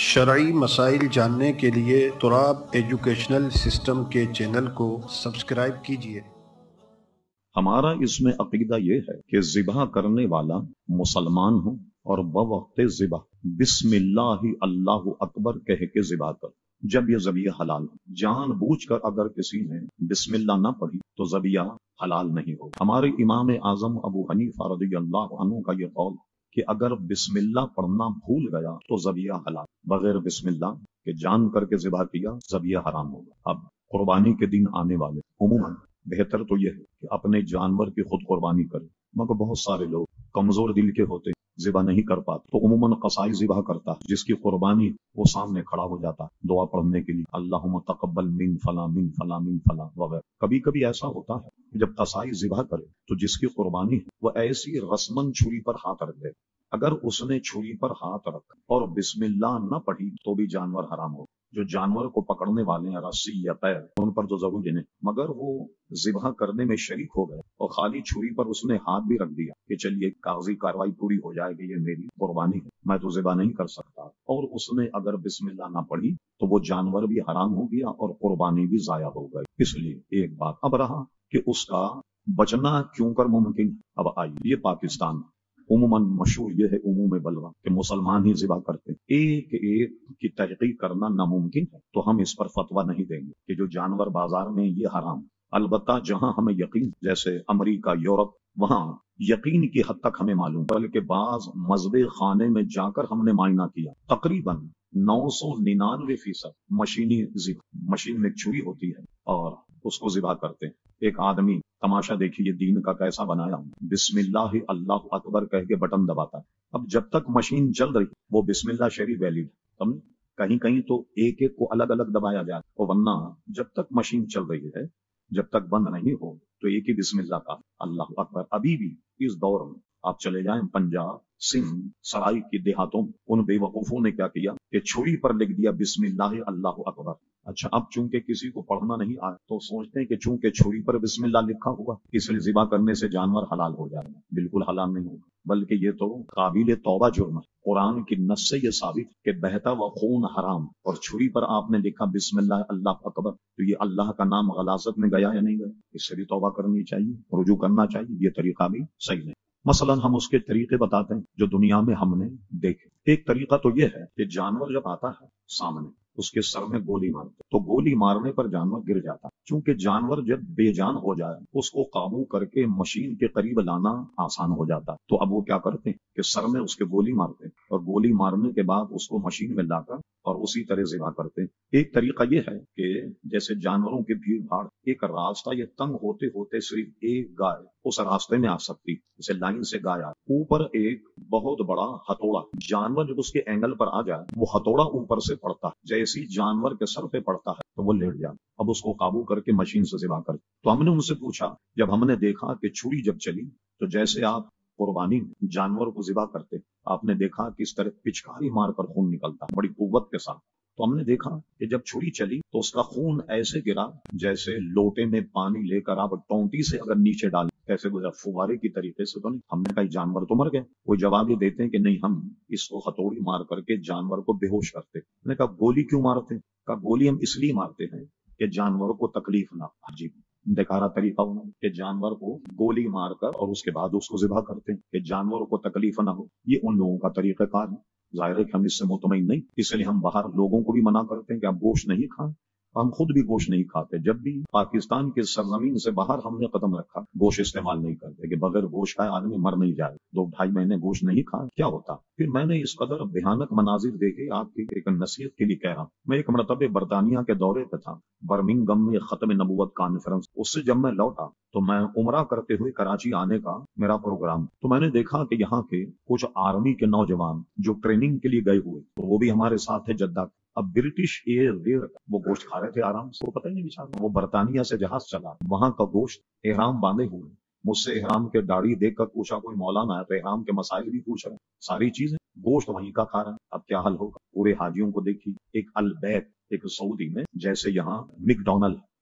شرعی مسائل جاننے کے لیے تراب ایجوکیشنل سسٹم کے چینل کو سبسکرائب کیجیے۔ ہمارا اس میں عقیدہ یہ ہے کہ ذبح کرنے والا مسلمان ہو اور بوقت ذبح بسم اللہ اللہ اکبر کہہ کے ذبح کر، جب یہ ذبیحہ حلال ہو۔ جان بوجھ کر اگر کسی نے بسم اللہ نہ پڑھی تو ذبیحہ حلال نہیں ہو۔ ہمارے امام اعظم ابو حنیفہ رضی اللہ عنہ کا یہ قول کہ اگر بسم اللہ پڑھنا بھول گیا تو ذبیحہ حلال، بغیر بسم اللہ کہ جان کر کے ذبح کیا ذبیحہ حرام ہوگا۔ اب قربانی کے دن آنے والے عموماً بہتر تو یہ ہے کہ اپنے جانور کی خود قربانی کرے، مگر بہت سارے لوگ کمزور دل کے ہوتے ذبح نہیں کر پاتے تو عموماً قصائی ذبح کرتا ہے، جس کی قربانی وہ سامنے کھڑا ہو جاتا دعا پڑھنے کے لیے، اللہم تقبل من فلاں من فلاں من فلاں وغیرہ۔ کبھی کبھی ایسا ہوتا ہے جب قصائی ذبح کرے تو جس کی قربانی ہے وہ ایسی رسماً چھری پر ہاتھ رکھ دے، اگر اس نے چھری پر ہاتھ رکھا اور بسم اللہ نہ پڑھی تو بھی جانور حرام ہو۔ جو جانور کو پکڑنے والے ہیں رسی یا پیر، ان پر تو ضروری نہیں، مگر وہ ذبح کرنے میں شریک ہو گئے اور خالی چھری پر اس نے ہاتھ بھی رکھ دیا کہ چلیے کاغذی کاروائی پوری ہو جائے گی، یہ میری قربانی ہے، میں تو ذبح نہیں کر سکتا، اور اس نے اگر بسم اللہ نہ پڑھی تو وہ جانور بھی حرام ہو گیا اور قربانی بھی ضائع ہو گئی۔ اس لیے ایک بات اب رہا کہ اس کا بچنا کیوں کر ممکن۔ اب آئیے، یہ پاکستان عموماً مشہور یہ ہے عموم بلوا کہ مسلمان ہی ذبح کرتے ہیں، ایک ایک کی تحقیق کرنا ناممکن ہے، تو ہم اس پر فتویٰ نہیں دیں گے کہ جو جانور بازار میں یہ حرام۔ البتہ جہاں ہمیں یقین، جیسے امریکہ، یورپ، وہاں یقین کی حد تک ہمیں معلوم، بلکہ بعض مذبح خانے میں جا کر ہم نے معائنہ کیا، تقریباً 999% مشینی ذبح، مشین میں چھری ہوتی ہے اور اس کو ذبح کرتے ہیں۔ ایک آدمی تماشا دیکھیے دین کا کیسا بنایا، بسم اللہ اللہ اکبر کہہ کے بٹن دباتا ہے۔ اب جب تک مشین چل رہی وہ بسم اللہ شریف ویلڈ، کہیں کہیں تو ایک ایک کو الگ الگ دبایا جائے، اور ورنہ جب تک مشین چل رہی ہے، جب تک بند نہیں ہو تو ایک ہی بسم اللہ کا اللہ اکبر۔ ابھی بھی اس دور میں آپ چلے جائیں پنجاب، سندھ، سرائی کی دیہاتوں میں، ان بے وقوفوں نے کیا کیا کہ چھری پر لکھ دیا بسم اللہ اللہ اکبر۔ اچھا، اب چونکہ کسی کو پڑھنا نہیں آیا تو سوچتے ہیں کہ چونکہ چھری پر بسم اللہ لکھا ہوا اس لیے ذبح کرنے سے جانور حلال ہو جائے گا۔ بالکل حلال نہیں ہوگا، بلکہ یہ تو قابل توبہ جرم ہے۔ قرآن کی نص سے یہ ثابت کہ بہتا و خون حرام، اور چھری پر آپ نے لکھا بسم اللہ اللہ اکبر، تو یہ اللہ کا نام غلاظت میں گیا یا نہیں گیا؟ اس سے بھی توبہ کرنی چاہیے، رجوع کرنا چاہیے، یہ طریقہ بھی صحیح نہیں۔ مثلا ہم اس کے طریقے بتاتے ہیں جو دنیا میں ہم نے دیکھے۔ ایک طریقہ تو یہ ہے کہ جانور جب آتا ہے سامنے اس کے سر میں گولی مارتے تو گولی مارنے پر جانور گر جاتا، چونکہ جانور جب بے جان ہو جائے اس کو قابو کر کے مشین کے قریب لانا آسان ہو جاتا، تو اب وہ کیا کرتے ہیں کہ سر میں اس کے گولی مارتے اور گولی مارنے کے بعد اس کو مشین میں لا کر اور اسی طرح ذبح کرتے ہیں۔ ایک طریقہ یہ ہے کہ جیسے جانوروں کی بھیڑ بھاڑ، ایک راستہ یہ تنگ ہوتے ہوتے صرف ایک گائے اس راستے میں آ سکتی، جیسے لائن سے گائے آ، اوپر ایک بہت بڑا ہتھوڑا، جانور جب اس کے اینگل پر آ جائے وہ ہتھوڑا اوپر سے پڑتا ہے، جیسی جانور کے سر پہ پڑتا ہے تو وہ لیٹ جاتا، اب اس کو قابو کر کے مشین سے ذبح کرتے۔ تو ہم نے ان سے پوچھا، جب ہم نے دیکھا کہ چھری جب چلی تو جیسے آپ قربانی جانور کو ذبح کرتے آپ نے دیکھا کہ اس طرح پچکاری مار کر خون نکلتا بڑی قوت کے ساتھ، تو ہم نے دیکھا کہ جب چھری چلی تو اس کا خون ایسے گرا جیسے لوٹے میں پانی لے کر آپ ٹونٹی سے اگر نیچے ڈال کیسے گزرا، فوارے کی طریقے سے تو نہیں۔ ہم نے کہا جانور تو مر گئے، وہ جواب یہ دیتے ہیں کہ نہیں، ہم اس کو ہتھوڑی مار کر کے جانور کو بے ہوش کرتے۔ ہم نے کہا گولی کیوں مارتے؟ کہا گولی ہم اس لیے مارتے ہیں کہ جانور کو تکلیف نہ۔ عجیب بیکارہ طریقہ ہونا کہ جانور کو گولی مار کر اور اس کے بعد اس کو ذبح کرتے ہیں کہ جانور کو تکلیف نہ ہو، یہ ان لوگوں کا طریقہ کار ہے۔ ظاہر ہے کہ ہم اس سے مطمئن نہیں، اس لیے ہم باہر لوگوں کو بھی منع کرتے ہیں کہ آپ گوشت نہیں کھائیں، ہم خود بھی گوشت نہیں کھاتے۔ جب بھی پاکستان کے سرزمین سے باہر ہم نے قدم رکھا گوشت استعمال نہیں کرتے کہ بغیر گوشت کھائے آدمی مر نہیں جائے، 2-2.5 مہینے گوشت نہیں کھا کیا ہوتا۔ پھر میں نے اس قدر بھیانک مناظر دیکھے، آپ کی ایک نصیحت کے لیے کہہ رہا ہوں۔ میں ایک مرتبہ برطانیہ کے دورے پہ تھا، برمنگھم میں ختم نبوت کانفرنس، اس سے جب میں لوٹا تو میں عمرہ کرتے ہوئے کراچی آنے کا میرا پروگرام، تو میں نے دیکھا کہ یہاں کے کچھ آرمی کے نوجوان جو ٹریننگ کے لیے گئے ہوئے تو وہ بھی ہمارے ساتھ تھے جدہ۔ اب برٹش ایئر ویئر وہ گوشت کھا رہے تھے آرام سے، وہ پتہ ہی نہیں بیچارہ، وہ برطانیہ سے جہاز چلا، وہاں کا گوشت، احرام باندھے ہوئے، مجھ سے احرام کے داڑھی دیکھ کر پوچھا کوئی مولانا ہے تو احرام کے مسائل بھی پوچھ رہے ہیں، ساری چیزیں، گوشت وہیں کا کھا رہا ہے۔ اب کیا حل ہوگا؟ پورے حاجیوں کو دیکھی، ایک البیت، ایک سعودی میں جیسے یہاں میک ڈونلڈ